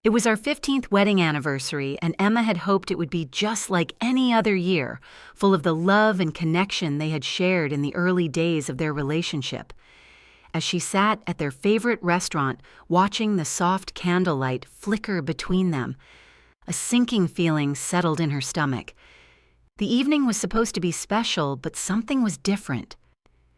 It was our 15th wedding anniversary, and Emma had hoped it would be just like any other year, full of the love and connection they had shared in the early days of their relationship. As she sat at their favorite restaurant, watching the soft candlelight flicker between them, a sinking feeling settled in her stomach. The evening was supposed to be special, but something was different.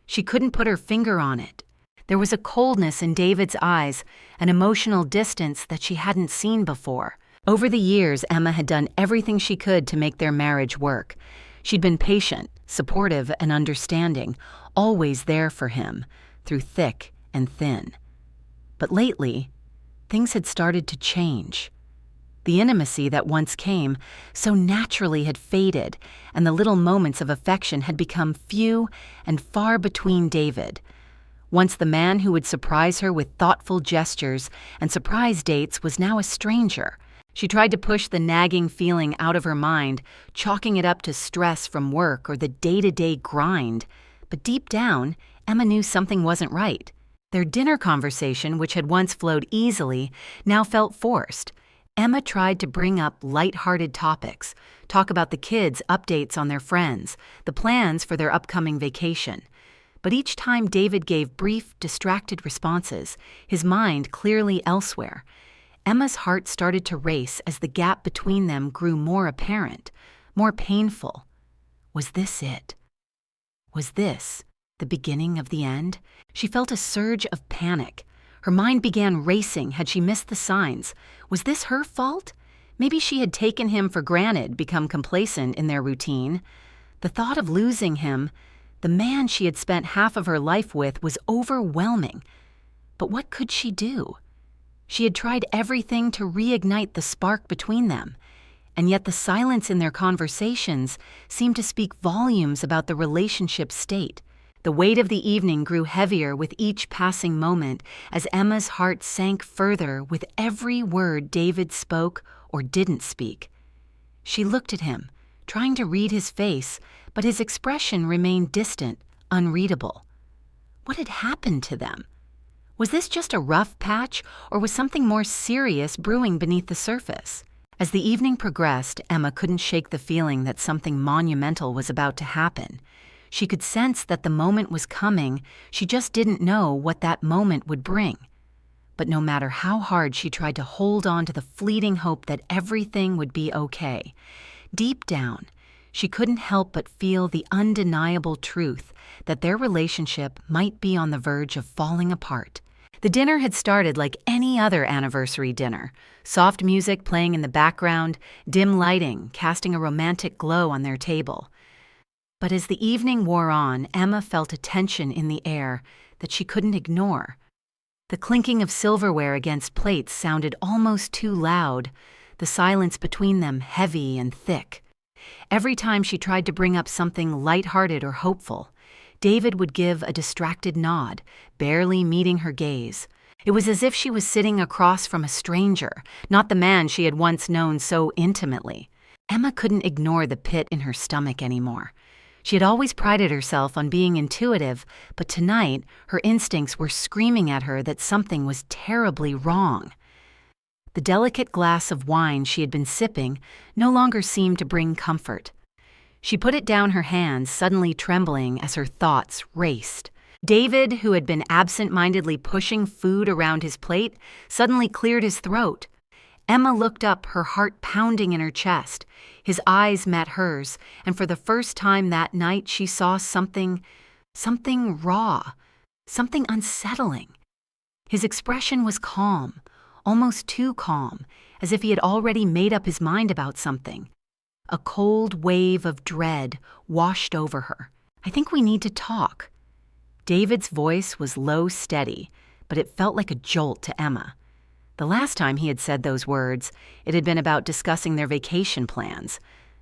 She couldn't put her finger on it. There was a coldness in David's eyes, an emotional distance that she hadn't seen before. Over the years, Emma had done everything she could to make their marriage work. She'd been patient, supportive, and understanding, always there for him, through thick and thin. But lately, things had started to change. The intimacy that once came so naturally had faded, and the little moments of affection had become few and far between David. Once the man who would surprise her with thoughtful gestures and surprise dates was now a stranger. She tried to push the nagging feeling out of her mind, chalking it up to stress from work or the day-to-day grind. But deep down, Emma knew something wasn't right. Their dinner conversation, which had once flowed easily, now felt forced. Emma tried to bring up light-hearted topics, talk about the kids' updates on their friends, the plans for their upcoming vacation. But each time David gave brief, distracted responses, his mind clearly elsewhere. Emma's heart started to race as the gap between them grew more apparent, more painful. Was this it? Was this the beginning of the end? She felt a surge of panic. Her mind began racing. Had she missed the signs? Was this her fault? Maybe she had taken him for granted, become complacent in their routine. The thought of losing him, the man she had spent half of her life with, was overwhelming. But what could she do? She had tried everything to reignite the spark between them, and yet the silence in their conversations seemed to speak volumes about the relationship's state. The weight of the evening grew heavier with each passing moment as Emma's heart sank further with every word David spoke or didn't speak. She looked at him, trying to read his face, but his expression remained distant, unreadable. What had happened to them? Was this just a rough patch, or was something more serious brewing beneath the surface? As the evening progressed, Emma couldn't shake the feeling that something monumental was about to happen. She could sense that the moment was coming, she just didn't know what that moment would bring. But no matter how hard she tried to hold on to the fleeting hope that everything would be okay, deep down, she couldn't help but feel the undeniable truth that their relationship might be on the verge of falling apart. The dinner had started like any other anniversary dinner, soft music playing in the background, dim lighting casting a romantic glow on their table. But as the evening wore on, Emma felt a tension in the air that she couldn't ignore. The clinking of silverware against plates sounded almost too loud, the silence between them heavy and thick. Every time she tried to bring up something lighthearted or hopeful, David would give a distracted nod, barely meeting her gaze. It was as if she was sitting across from a stranger, not the man she had once known so intimately. Emma couldn't ignore the pit in her stomach anymore. She had always prided herself on being intuitive, but tonight her instincts were screaming at her that something was terribly wrong. The delicate glass of wine she had been sipping no longer seemed to bring comfort. She put it down her hands, suddenly trembling as her thoughts raced. David, who had been absent-mindedly pushing food around his plate, suddenly cleared his throat. Emma looked up, her heart pounding in her chest. His eyes met hers, and for the first time that night she saw something raw, something unsettling. His expression was calm, almost too calm, as if he had already made up his mind about something. A cold wave of dread washed over her. "I think we need to talk." David's voice was low, steady, but it felt like a jolt to Emma. The last time he had said those words, it had been about discussing their vacation plans.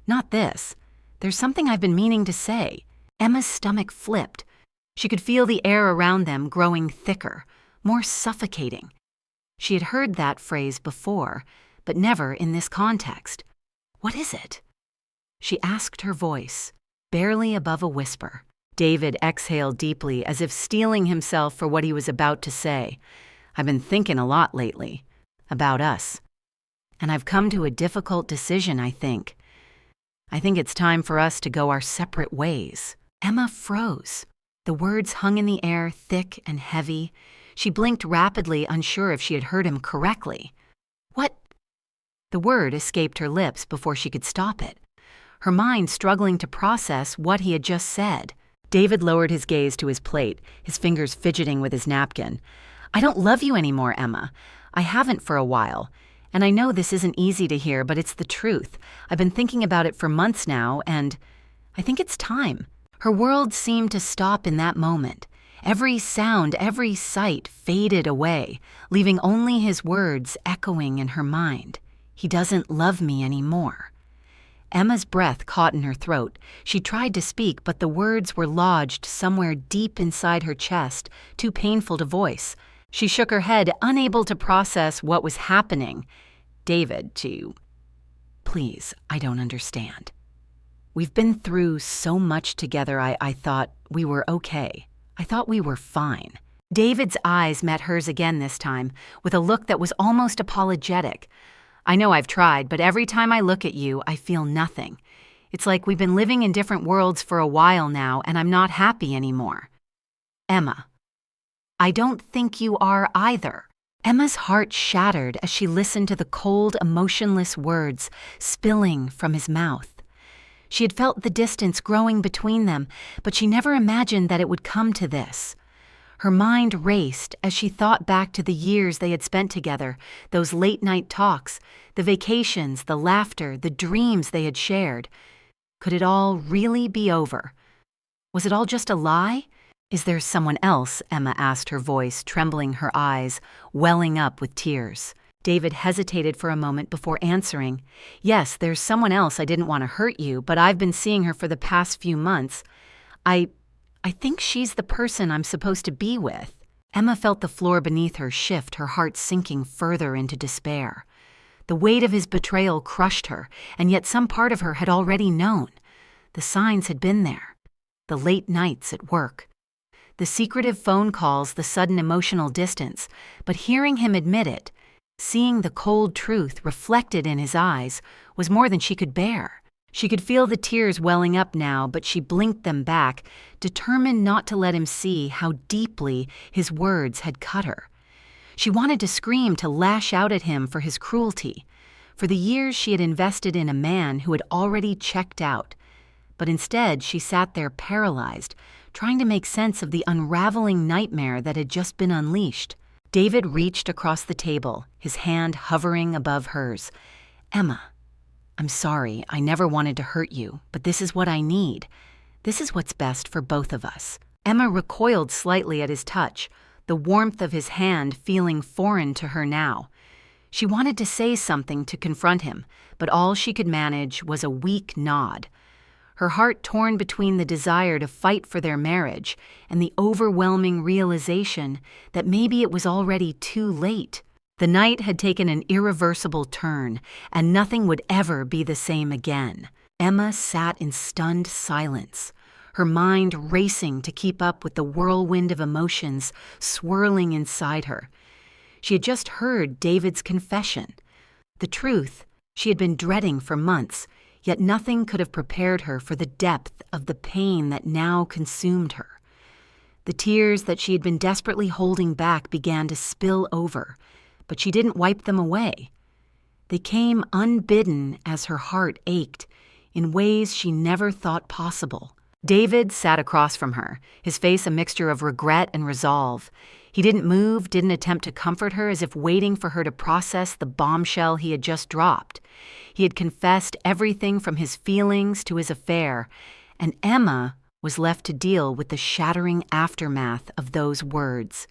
Not this. "There's something I've been meaning to say." Emma's stomach flipped. She could feel the air around them growing thicker, more suffocating. She had heard that phrase before, but never in this context. "What is it?" she asked, her voice barely above a whisper. David exhaled deeply, as if steeling himself for what he was about to say. "I've been thinking a lot lately. About us." and I've come to a difficult decision, I think. I think it's time for us to go our separate ways." Emma froze. The words hung in the air, thick and heavy. She blinked rapidly, unsure if she had heard him correctly. "What?" The word escaped her lips before she could stop it, her mind struggling to process what he had just said. David lowered his gaze to his plate, his fingers fidgeting with his napkin. "I don't love you anymore, Emma. I haven't for a while. And I know this isn't easy to hear, but it's the truth. I've been thinking about it for months now, and I think it's time." Her world seemed to stop in that moment. Every sound, every sight faded away, leaving only his words echoing in her mind. "He doesn't love me anymore." Emma's breath caught in her throat. She tried to speak, but the words were lodged somewhere deep inside her chest, too painful to voice. She shook her head, unable to process what was happening. "David, please, I don't understand. We've been through so much together, I thought we were okay. I thought we were fine." David's eyes met hers again this time, with a look that was almost apologetic. "I know I've tried, but every time I look at you, I feel nothing. It's like we've been living in different worlds for a while now, and I'm not happy anymore." "Emma, I don't think you are either." Emma's heart shattered as she listened to the cold, emotionless words spilling from his mouth. She had felt the distance growing between them, but she never imagined that it would come to this. Her mind raced as she thought back to the years they had spent together, those late-night talks, the vacations, the laughter, the dreams they had shared. Could it all really be over? Was it all just a lie? "Is there someone else?" Emma asked, her voice trembling, her eyes welling up with tears. David hesitated for a moment before answering. "Yes, there's someone else. I didn't want to hurt you, but I've been seeing her for the past few months. I think she's the person I'm supposed to be with." Emma felt the floor beneath her shift, her heart sinking further into despair. The weight of his betrayal crushed her, and yet some part of her had already known. The signs had been there. The late nights at work, the secretive phone calls, the sudden emotional distance. But hearing him admit it, seeing the cold truth reflected in his eyes, was more than she could bear. She could feel the tears welling up now, but she blinked them back, determined not to let him see how deeply his words had cut her. She wanted to scream, to lash out at him for his cruelty, for the years she had invested in a man who had already checked out. But instead, she sat there paralyzed, trying to make sense of the unraveling nightmare that had just been unleashed. David reached across the table, his hand hovering above hers. "Emma, I'm sorry, I never wanted to hurt you, but this is what I need. This is what's best for both of us." Emma recoiled slightly at his touch, the warmth of his hand feeling foreign to her now. She wanted to say something to confront him, but all she could manage was a weak nod. Her heart torn between the desire to fight for their marriage and the overwhelming realization that maybe it was already too late. The night had taken an irreversible turn, and nothing would ever be the same again. Emma sat in stunned silence, her mind racing to keep up with the whirlwind of emotions swirling inside her. She had just heard David's confession. The truth she had been dreading for months, yet nothing could have prepared her for the depth of the pain that now consumed her. The tears that she had been desperately holding back began to spill over, but she didn't wipe them away. They came unbidden as her heart ached, in ways she never thought possible. David sat across from her, his face a mixture of regret and resolve. He didn't move, didn't attempt to comfort her, as if waiting for her to process the bombshell he had just dropped. He had confessed everything from his feelings to his affair, and Emma was left to deal with the shattering aftermath of those words.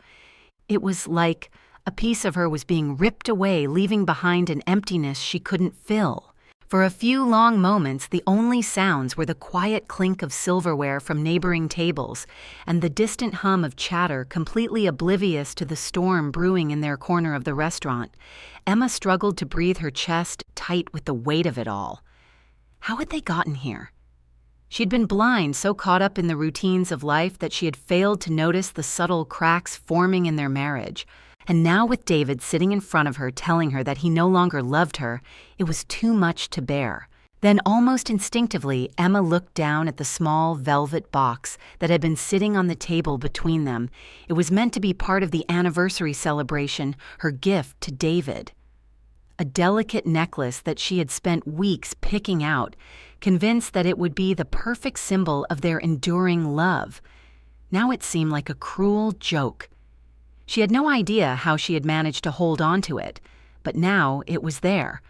It was like a piece of her was being ripped away, leaving behind an emptiness she couldn't fill. For a few long moments, the only sounds were the quiet clink of silverware from neighboring tables and the distant hum of chatter, completely oblivious to the storm brewing in their corner of the restaurant. Emma struggled to breathe, her chest tight with the weight of it all. How had they gotten here? She'd been blind, so caught up in the routines of life that she had failed to notice the subtle cracks forming in their marriage. And now with David sitting in front of her telling her that he no longer loved her, it was too much to bear. Then almost instinctively, Emma looked down at the small velvet box that had been sitting on the table between them. It was meant to be part of the anniversary celebration, her gift to David. A delicate necklace that she had spent weeks picking out, convinced that it would be the perfect symbol of their enduring love. Now it seemed like a cruel joke. She had no idea how she had managed to hold on to it, but now it was there,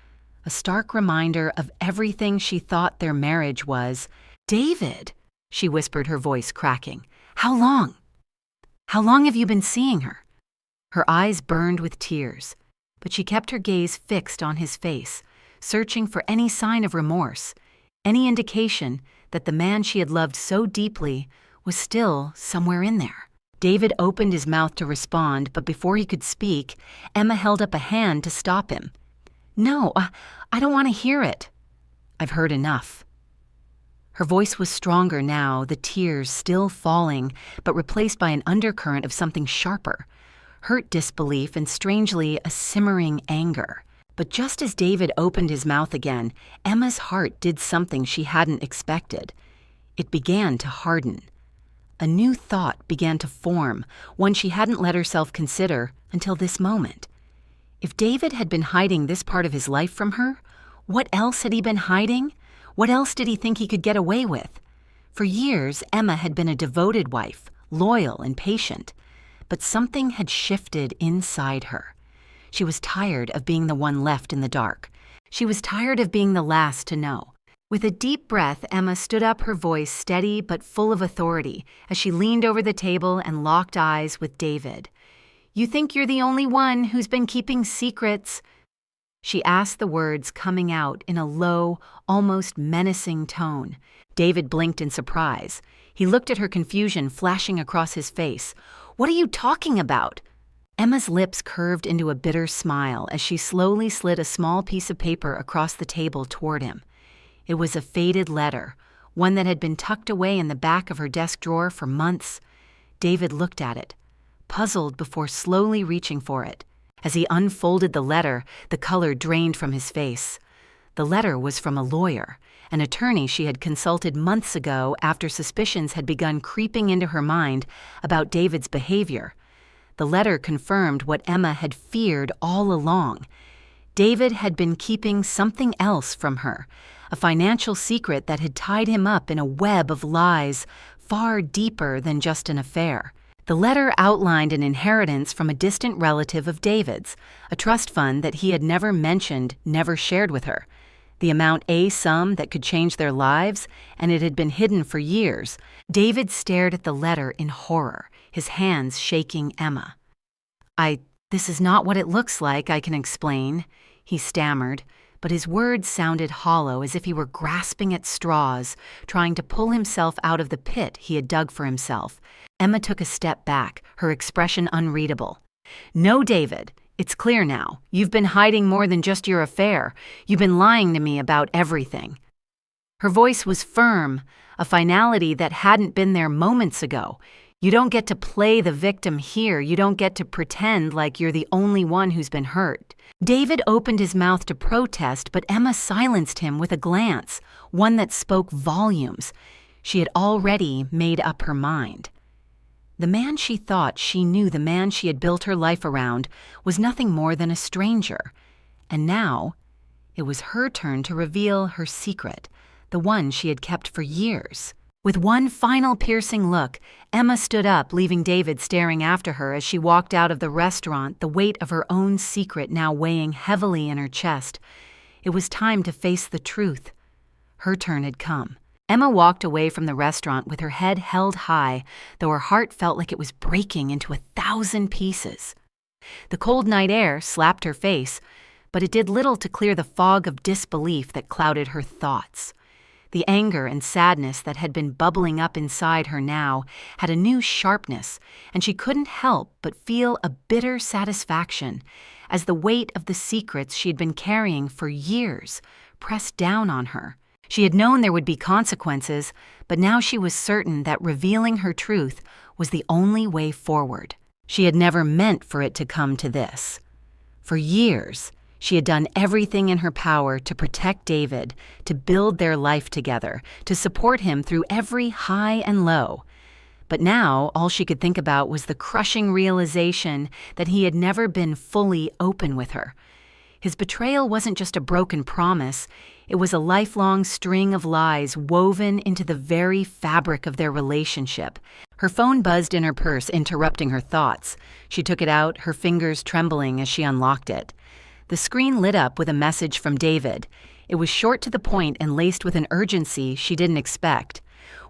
a stark reminder of everything she thought their marriage was. "David," she whispered, her voice cracking. "How long? How long have you been seeing her?" Her eyes burned with tears, but she kept her gaze fixed on his face, searching for any sign of remorse, any indication that the man she had loved so deeply was still somewhere in there. David opened his mouth to respond, but before he could speak, Emma held up a hand to stop him. "No, I don't want to hear it. I've heard enough." Her voice was stronger now, the tears still falling, but replaced by an undercurrent of something sharper, hurt disbelief and strangely a simmering anger. But just as David opened his mouth again, Emma's heart did something she hadn't expected. It began to harden. A new thought began to form, one she hadn't let herself consider until this moment. If David had been hiding this part of his life from her, what else had he been hiding? What else did he think he could get away with? For years, Emma had been a devoted wife, loyal and patient. But something had shifted inside her. She was tired of being the one left in the dark. She was tired of being the last to know. With a deep breath, Emma stood up, her voice steady but full of authority, as she leaned over the table and locked eyes with David. "You think you're the only one who's been keeping secrets?" She asked, the words coming out in a low, almost menacing tone. David blinked in surprise. He looked at her, confusion flashing across his face. "What are you talking about?" Emma's lips curved into a bitter smile as she slowly slid a small piece of paper across the table toward him. It was a faded letter, one that had been tucked away in the back of her desk drawer for months. David looked at it, puzzled before slowly reaching for it. As he unfolded the letter, the color drained from his face. The letter was from a lawyer, an attorney she had consulted months ago after suspicions had begun creeping into her mind about David's behavior. The letter confirmed what Emma had feared all along. David had been keeping something else from her, a financial secret that had tied him up in a web of lies far deeper than just an affair. The letter outlined an inheritance from a distant relative of David's, a trust fund that he had never mentioned, never shared with her. The amount a sum that could change their lives, and it had been hidden for years. David stared at the letter in horror, his hands shaking Emma. This is not what it looks like, I can explain," he stammered, but his words sounded hollow, as if he were grasping at straws, trying to pull himself out of the pit he had dug for himself. Emma took a step back, her expression unreadable. "No, David. It's clear now. You've been hiding more than just your affair. You've been lying to me about everything." Her voice was firm, a finality that hadn't been there moments ago. "You don't get to play the victim here. You don't get to pretend like you're the only one who's been hurt." David opened his mouth to protest, but Emma silenced him with a glance, one that spoke volumes. She had already made up her mind. The man she thought she knew, the man she had built her life around, was nothing more than a stranger. And now, it was her turn to reveal her secret, the one she had kept for years. With one final piercing look, Emma stood up, leaving David staring after her as she walked out of the restaurant, the weight of her own secret now weighing heavily in her chest. It was time to face the truth. Her turn had come. Emma walked away from the restaurant with her head held high, though her heart felt like it was breaking into 1,000 pieces. The cold night air slapped her face, but it did little to clear the fog of disbelief that clouded her thoughts. The anger and sadness that had been bubbling up inside her now had a new sharpness, and she couldn't help but feel a bitter satisfaction as the weight of the secrets she had been carrying for years pressed down on her. She had known there would be consequences, but now she was certain that revealing her truth was the only way forward. She had never meant for it to come to this. For years, she had done everything in her power to protect David, to build their life together, to support him through every high and low. But now, all she could think about was the crushing realization that he had never been fully open with her. His betrayal wasn't just a broken promise, it was a lifelong string of lies woven into the very fabric of their relationship. Her phone buzzed in her purse, interrupting her thoughts. She took it out, her fingers trembling as she unlocked it. The screen lit up with a message from David. It was short to the point and laced with an urgency she didn't expect.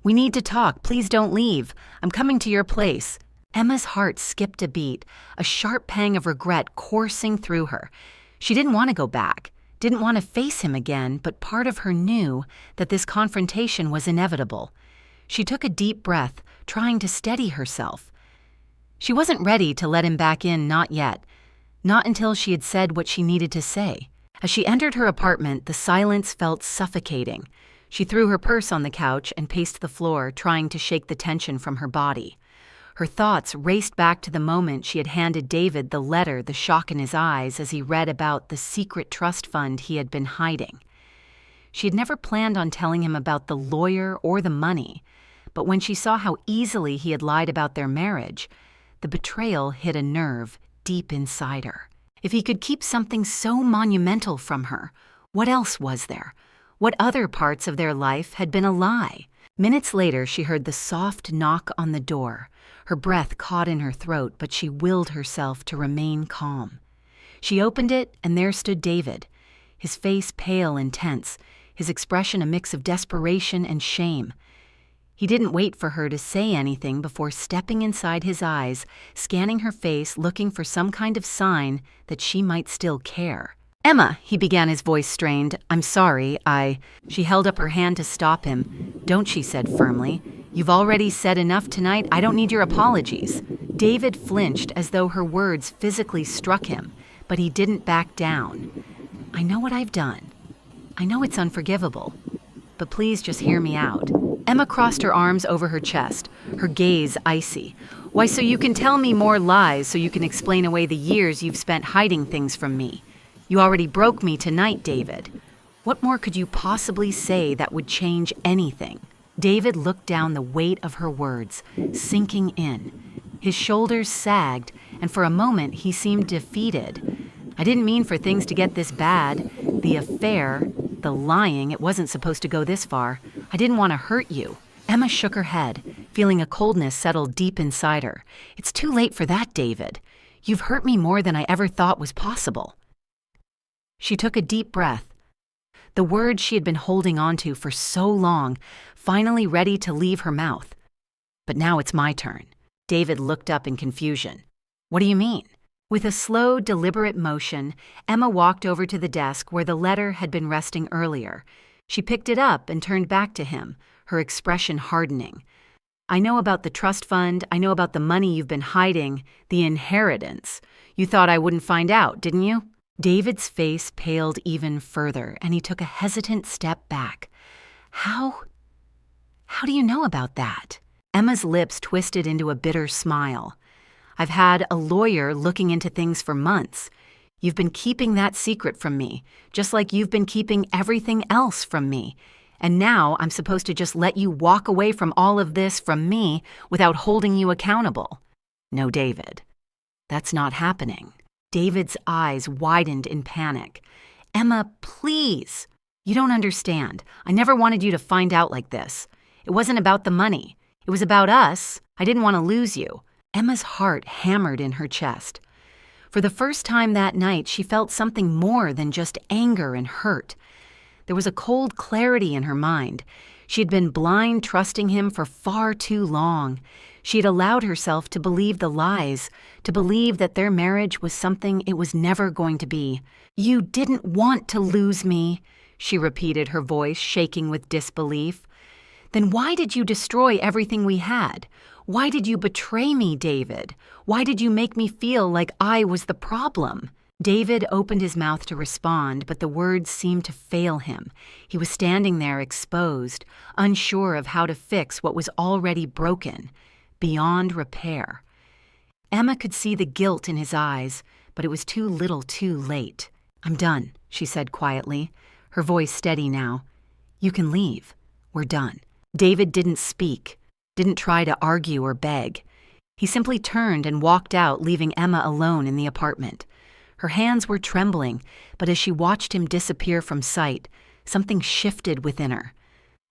"We need to talk. Please don't leave. I'm coming to your place." Emma's heart skipped a beat, a sharp pang of regret coursing through her. She didn't want to go back, didn't want to face him again, but part of her knew that this confrontation was inevitable. She took a deep breath, trying to steady herself. She wasn't ready to let him back in, not yet. Not until she had said what she needed to say. As she entered her apartment, the silence felt suffocating. She threw her purse on the couch and paced the floor, trying to shake the tension from her body. Her thoughts raced back to the moment she had handed David the letter, the shock in his eyes as he read about the secret trust fund he had been hiding. She had never planned on telling him about the lawyer or the money, but when she saw how easily he had lied about their marriage, the betrayal hit a nerve deep inside her. If he could keep something so monumental from her, what else was there? What other parts of their life had been a lie? Minutes later, she heard the soft knock on the door. Her breath caught in her throat, but she willed herself to remain calm. She opened it, and there stood David, his face pale and tense, his expression a mix of desperation and shame. He didn't wait for her to say anything before stepping inside his eyes, scanning her face, looking for some kind of sign that she might still care. "Emma," he began, his voice strained. "I'm sorry, She held up her hand to stop him. "Don't," she said firmly. "You've already said enough tonight. I don't need your apologies." David flinched as though her words physically struck him, but he didn't back down. "I know what I've done. I know it's unforgivable. But please just hear me out." Emma crossed her arms over her chest, her gaze icy. "Why, so you can tell me more lies, so you can explain away the years you've spent hiding things from me. You already broke me tonight, David. What more could you possibly say that would change anything?" David looked down, the weight of her words sinking in. His shoulders sagged, and for a moment he seemed defeated. "I didn't mean for things to get this bad. The affair, the lying, it wasn't supposed to go this far. I didn't want to hurt you." Emma shook her head, feeling a coldness settle deep inside her. "It's too late for that, David. You've hurt me more than I ever thought was possible." She took a deep breath. The words she had been holding on to for so long, finally ready to leave her mouth. "But now it's my turn." David looked up in confusion. "What do you mean?" With a slow, deliberate motion, Emma walked over to the desk where the letter had been resting earlier. She picked it up and turned back to him, her expression hardening. "I know about the trust fund. I know about the money you've been hiding, the inheritance. You thought I wouldn't find out, didn't you?" David's face paled even further, and he took a hesitant step back. How do you know about that?" Emma's lips twisted into a bitter smile. "I've had a lawyer looking into things for months. You've been keeping that secret from me, just like you've been keeping everything else from me. And now I'm supposed to just let you walk away from all of this from me without holding you accountable. No, David, that's not happening." David's eyes widened in panic. "Emma, please. You don't understand. I never wanted you to find out like this. It wasn't about the money. It was about us. I didn't want to lose you." Emma's heart hammered in her chest. For the first time that night, she felt something more than just anger and hurt. There was a cold clarity in her mind. She had been blind trusting him for far too long. She had allowed herself to believe the lies, to believe that their marriage was something it was never going to be. "You didn't want to lose me," she repeated, her voice shaking with disbelief. "Then why did you destroy everything we had? Why did you betray me, David? Why did you make me feel like I was the problem?" David opened his mouth to respond, but the words seemed to fail him. He was standing there exposed, unsure of how to fix what was already broken, beyond repair. Emma could see the guilt in his eyes, but it was too little too late. "I'm done," she said quietly, her voice steady now. "You can leave. We're done." David didn't speak, didn't try to argue or beg. He simply turned and walked out, leaving Emma alone in the apartment. Her hands were trembling, but as she watched him disappear from sight, something shifted within her.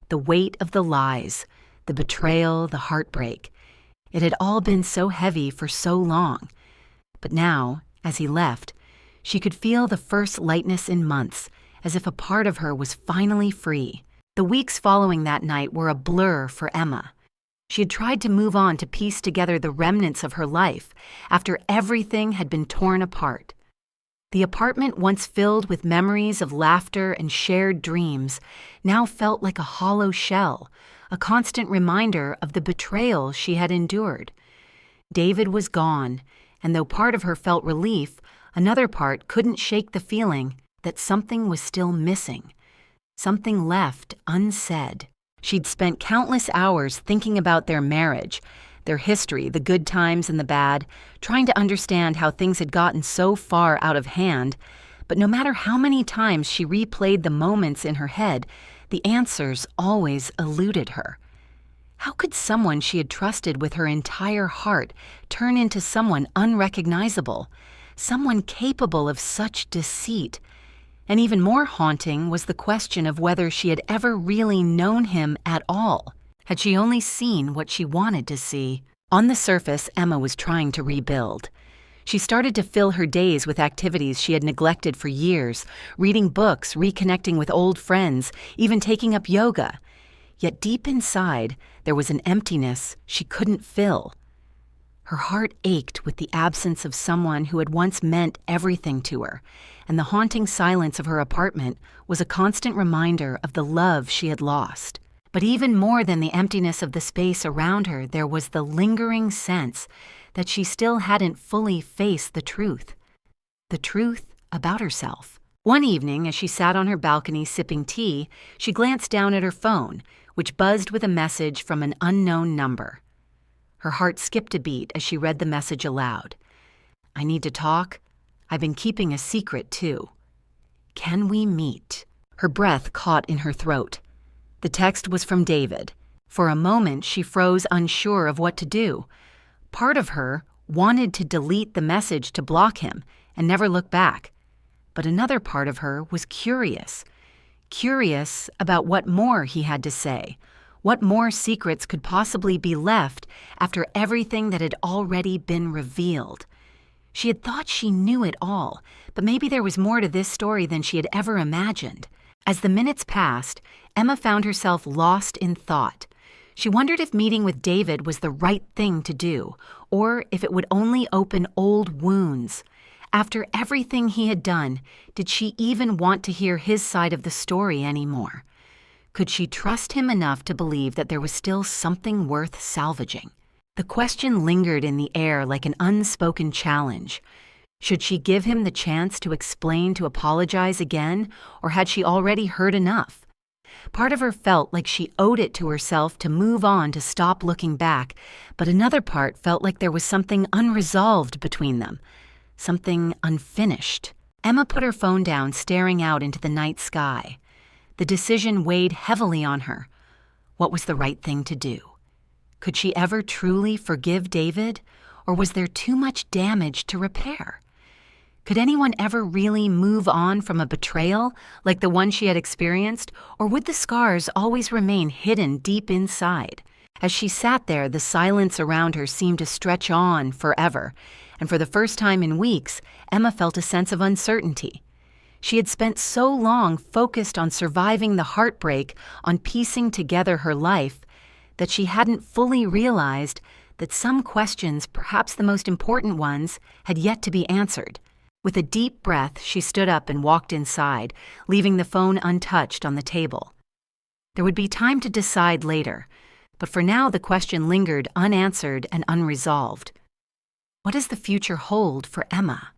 The weight of the lies, the betrayal, the heartbreak. It had all been so heavy for so long. But now, as he left, she could feel the first lightness in months, as if a part of her was finally free. The weeks following that night were a blur for Emma. She had tried to move on to piece together the remnants of her life after everything had been torn apart. The apartment, once filled with memories of laughter and shared dreams, now felt like a hollow shell, a constant reminder of the betrayal she had endured. David was gone, and though part of her felt relief, another part couldn't shake the feeling that something was still missing, something left unsaid. She'd spent countless hours thinking about their marriage, their history, the good times and the bad, trying to understand how things had gotten so far out of hand. But no matter how many times she replayed the moments in her head, the answers always eluded her. How could someone she had trusted with her entire heart turn into someone unrecognizable, someone capable of such deceit? And even more haunting was the question of whether she had ever really known him at all. Had she only seen what she wanted to see? On the surface, Emma was trying to rebuild. She started to fill her days with activities she had neglected for years, reading books, reconnecting with old friends, even taking up yoga. Yet deep inside, there was an emptiness she couldn't fill. Her heart ached with the absence of someone who had once meant everything to her, and the haunting silence of her apartment was a constant reminder of the love she had lost. But even more than the emptiness of the space around her, there was the lingering sense that she still hadn't fully faced the truth about herself. One evening, as she sat on her balcony sipping tea, she glanced down at her phone, which buzzed with a message from an unknown number. Her heart skipped a beat as she read the message aloud. "I need to talk. I've been keeping a secret, too. Can we meet?" Her breath caught in her throat. The text was from David. For a moment, she froze, unsure of what to do. Part of her wanted to delete the message to block him and never look back. But another part of her was curious about what more he had to say. What more secrets could possibly be left after everything that had already been revealed? She had thought she knew it all, but maybe there was more to this story than she had ever imagined. As the minutes passed, Emma found herself lost in thought. She wondered if meeting with David was the right thing to do, or if it would only open old wounds. After everything he had done, did she even want to hear his side of the story anymore? Could she trust him enough to believe that there was still something worth salvaging? The question lingered in the air like an unspoken challenge. Should she give him the chance to explain, to apologize again, or had she already heard enough? Part of her felt like she owed it to herself to move on, to stop looking back, but another part felt like there was something unresolved between them, something unfinished. Emma put her phone down, staring out into the night sky. The decision weighed heavily on her. What was the right thing to do? Could she ever truly forgive David, or was there too much damage to repair? Could anyone ever really move on from a betrayal like the one she had experienced, or would the scars always remain hidden deep inside? As she sat there, the silence around her seemed to stretch on forever, and for the first time in weeks, Emma felt a sense of uncertainty. She had spent so long focused on surviving the heartbreak, on piecing together her life, that she hadn't fully realized that some questions, perhaps the most important ones, had yet to be answered. With a deep breath, she stood up and walked inside, leaving the phone untouched on the table. There would be time to decide later, but for now the question lingered unanswered and unresolved. What does the future hold for Emma?